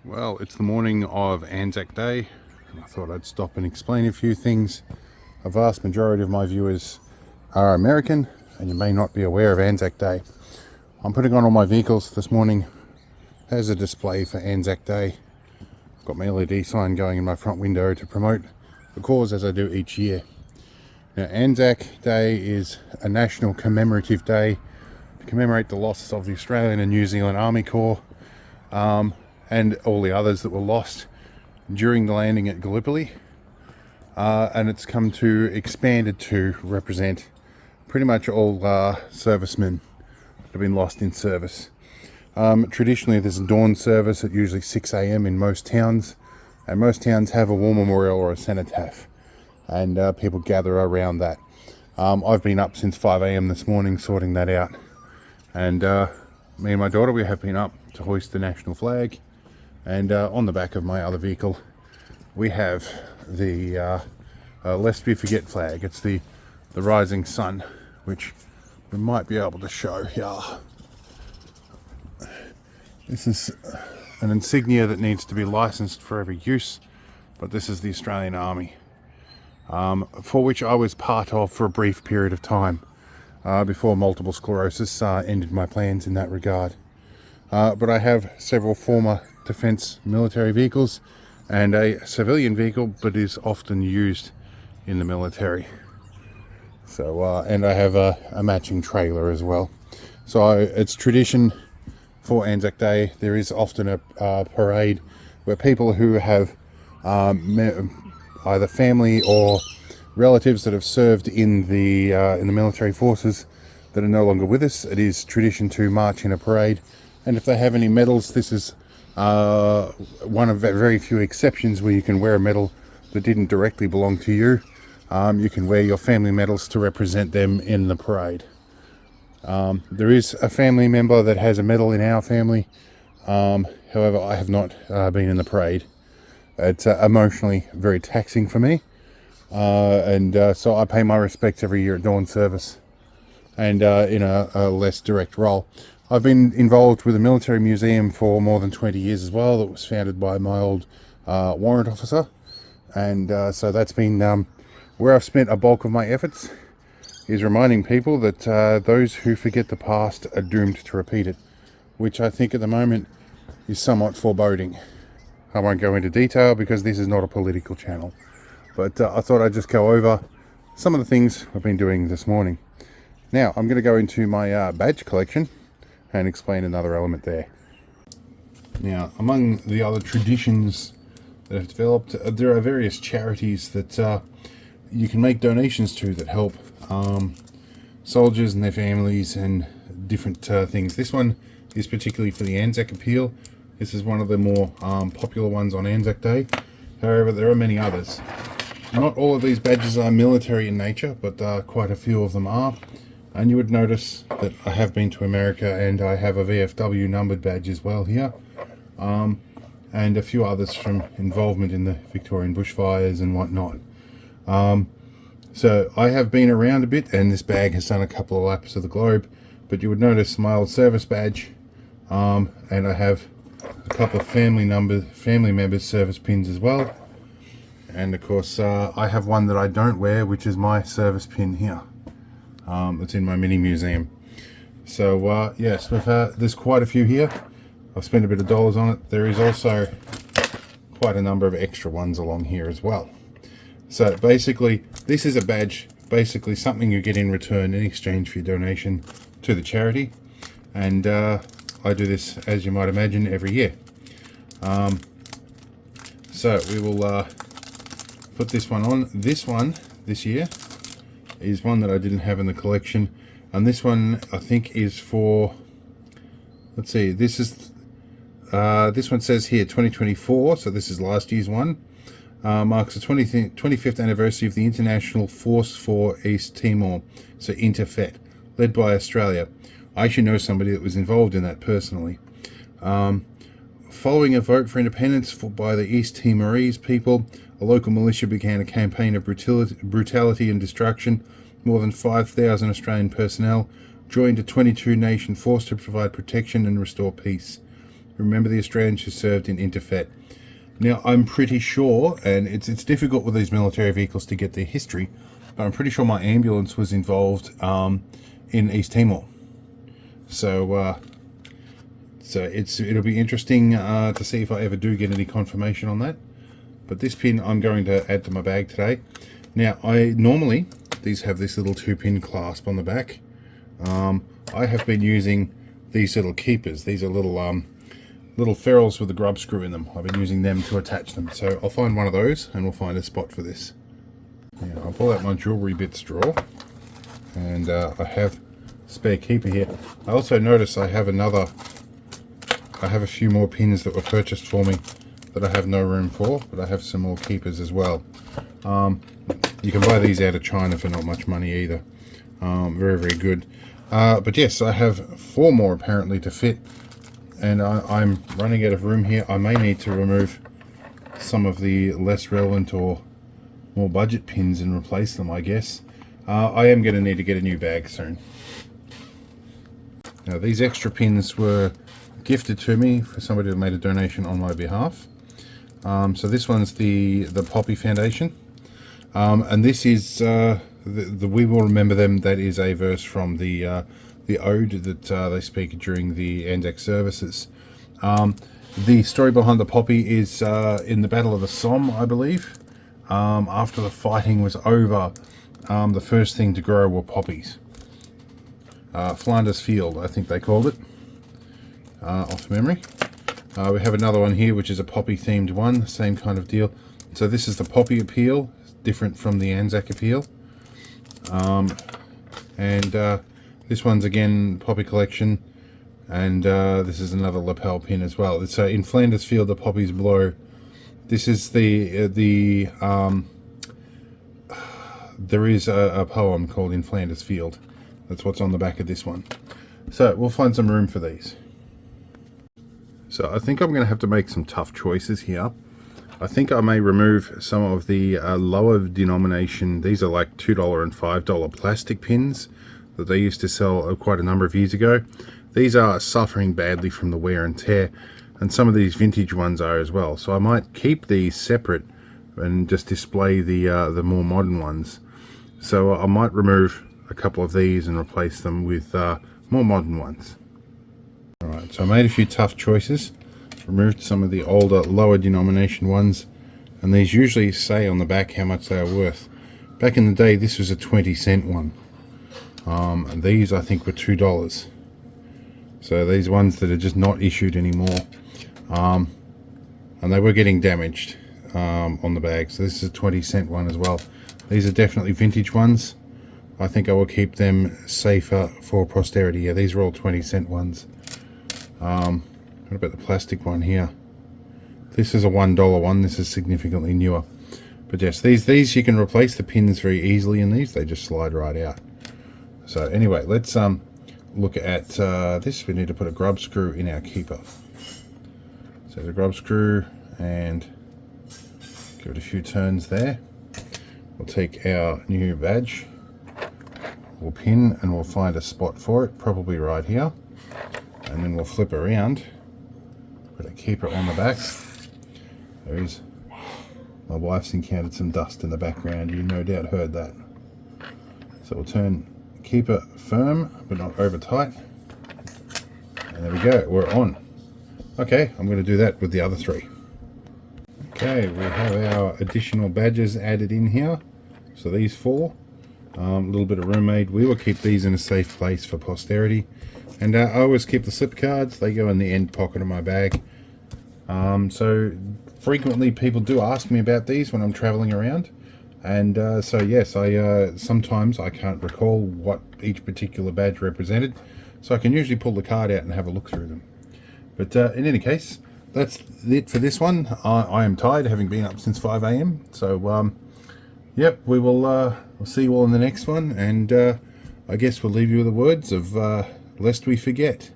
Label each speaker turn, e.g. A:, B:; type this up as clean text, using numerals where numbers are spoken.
A: Well, it's the morning of Anzac Day, and I thought I'd stop and explain a few things. A vast majority of my viewers are American, and you may not be aware of Anzac Day. I'm putting on all my vehicles this morning as a display for Anzac Day. I've got my LED sign going in my front window to promote the cause, as I do each year. Now, Anzac Day is a national commemorative day to commemorate the loss of the Australian and New Zealand Army Corps, and all the others that were lost during the landing at Gallipoli. And it's come to expanded to represent pretty much all servicemen that have been lost in service. Traditionally, there's a dawn service at usually 6 a.m. in most towns, and most towns have a war memorial or a cenotaph, and people gather around that. I've been up since 5 a.m. this morning sorting that out, and me and my daughter, we have been up to hoist the national flag. And on the back of my other vehicle, we have the Lest We Forget flag. It's the rising sun, which we might be able to show here. This is an insignia that needs to be licensed for every use, but this is the Australian Army, for which I was part of for a brief period of time, before multiple sclerosis ended my plans in that regard. But I have several former defence military vehicles and a civilian vehicle that is often used in the military. So, and I have a matching trailer as well. So it's tradition for Anzac Day. There is often a parade where people who have either family or relatives that have served in the military forces that are no longer with us, it is tradition to march in a parade. And if they have any medals, this is one of very few exceptions where you can wear a medal that didn't directly belong to you. You can wear your family medals to represent them in the parade. There is a family member that has a medal in our family. However, I have not been in the parade. It's emotionally very taxing for me. And so I pay my respects every year at dawn service, and in a less direct role. I've been involved with a military museum for more than 20 years as well. That was founded by my old warrant officer. And so that's been where I've spent a bulk of my efforts, is reminding people that those who forget the past are doomed to repeat it, which I think at the moment is somewhat foreboding. I won't go into detail because this is not a political channel. But I thought I'd just go over some of the things I've been doing this morning. Now, I'm going to go into my badge collection and explain another element there. Now, among the other traditions that have developed, there are various charities that you can make donations to that help soldiers and their families and different things. This one is particularly for the Anzac appeal. This is one of the more popular ones on Anzac Day. However, there are many others. Not all of these badges are military in nature, but quite a few of them are. And you would notice that I have been to America, and I have a VFW numbered badge as well here, and a few others from involvement in the Victorian bushfires and whatnot. So I have been around a bit, and this bag has done a couple of laps of the globe, but you would notice my old service badge, and I have a couple of family members' service pins as well. And of course, I have one that I don't wear, which is my service pin here. It's in my mini museum. So yes, there's quite a few here. I've spent a bit of dollars on it. There is also quite a number of extra ones along here as well. So basically, this is a badge, basically something you get in return in exchange for your donation to the charity. And I do this, as you might imagine, every year. So we will put this one on. This one, this year, is one that I didn't have in the collection, and this one I think is for, let's see, this one says here 2024, so this is last year's one. Marks the 25th anniversary of the International Force for East Timor, so INTERFET, led by Australia. I actually know somebody that was involved in that personally. Following a vote for independence by the East Timorese people, a local militia began a campaign of brutality and destruction. More than 5,000 Australian personnel joined a 22-nation force to provide protection and restore peace. remember the Australians who served in Interfet. Now, I'm pretty sure, and it's difficult with these military vehicles to get their history, but I'm pretty sure my ambulance was involved in East Timor. So it'll be interesting to see if I ever do get any confirmation on that. But this pin I'm going to add to my bag today. Now, normally these have this little 2-pin clasp on the back. I have been using these little keepers. These are little ferrules with a grub screw in them. I've been using them to attach them. So I'll find one of those and we'll find a spot for this. Now, I'll pull out my jewellery bits drawer, and I have a spare keeper here. I also notice I have a few more pins that were purchased for me that I have no room for, but I have some more keepers as well. You can buy these out of China for not much money either. Very, very good. But yes, I have 4 more apparently to fit, and I'm running out of room here. I may need to remove some of the less relevant or more budget pins and replace them, I guess. I am going to need to get a new bag soon. Now, these extra pins were gifted to me for somebody who made a donation on my behalf. So this one's the Poppy Foundation, and this is the We Will Remember Them. That is a verse from the ode that they speak during the Anzac services. The story behind the poppy is in the Battle of the Somme, I believe. After the fighting was over, the first thing to grow were poppies. Flanders Field, I think they called it, off memory. We have another one here, which is a poppy-themed one, same kind of deal. So this is the Poppy Appeal, different from the Anzac Appeal. This one's again Poppy Collection, and this is another lapel pin as well. It's in Flanders Field the poppies blow. This is there is a poem called In Flanders Field. That's what's on the back of this one. So we'll find some room for these. So I think I'm going to have to make some tough choices here. I think I may remove some of the lower denomination. These are like $2 and $5 plastic pins that they used to sell quite a number of years ago. These are suffering badly from the wear and tear, and some of these vintage ones are as well. So I might keep these separate and just display the more modern ones. So I might remove a couple of these and replace them with more modern ones. Alright, so I made a few tough choices. Removed some of the older, lower denomination ones, and these usually say on the back how much they are worth. Back in the day, this was a 20-cent one. And these, I think, were $2. So these ones that are just not issued anymore. And they were getting damaged on the bag. So this is a 20-cent one as well. These are definitely vintage ones. I think I will keep them safer for posterity. Yeah, these are all 20-cent ones. What about the plastic one here? This is a $1 one. This is significantly newer. But yes, these you can replace the pins very easily in these. They just slide right out. So anyway, let's look at this. We need to put a grub screw in our keeper. So the grub screw, and give it a few turns there. We'll take our new badge, we'll pin, and we'll find a spot for it, probably right here. And then we'll flip around, put a keeper on the back. There is. My wife's encountered some dust in the background. You no doubt heard that. So we'll turn the keeper firm, but not over tight. And there we go, we're on. Okay, I'm going to do that with the other 3. Okay, we have our additional badges added in here. So these 4, a little bit of room made. We will keep these in a safe place for posterity. And I always keep the slip cards. They go in the end pocket of my bag. So frequently people do ask me about these when I'm traveling around. And so yes, sometimes I can't recall what each particular badge represented. So I can usually pull the card out and have a look through them. But in any case, that's it for this one. I am tired, having been up since 5 AM. So yep, we'll see you all in the next one. And I guess we'll leave you with the words of lest we forget.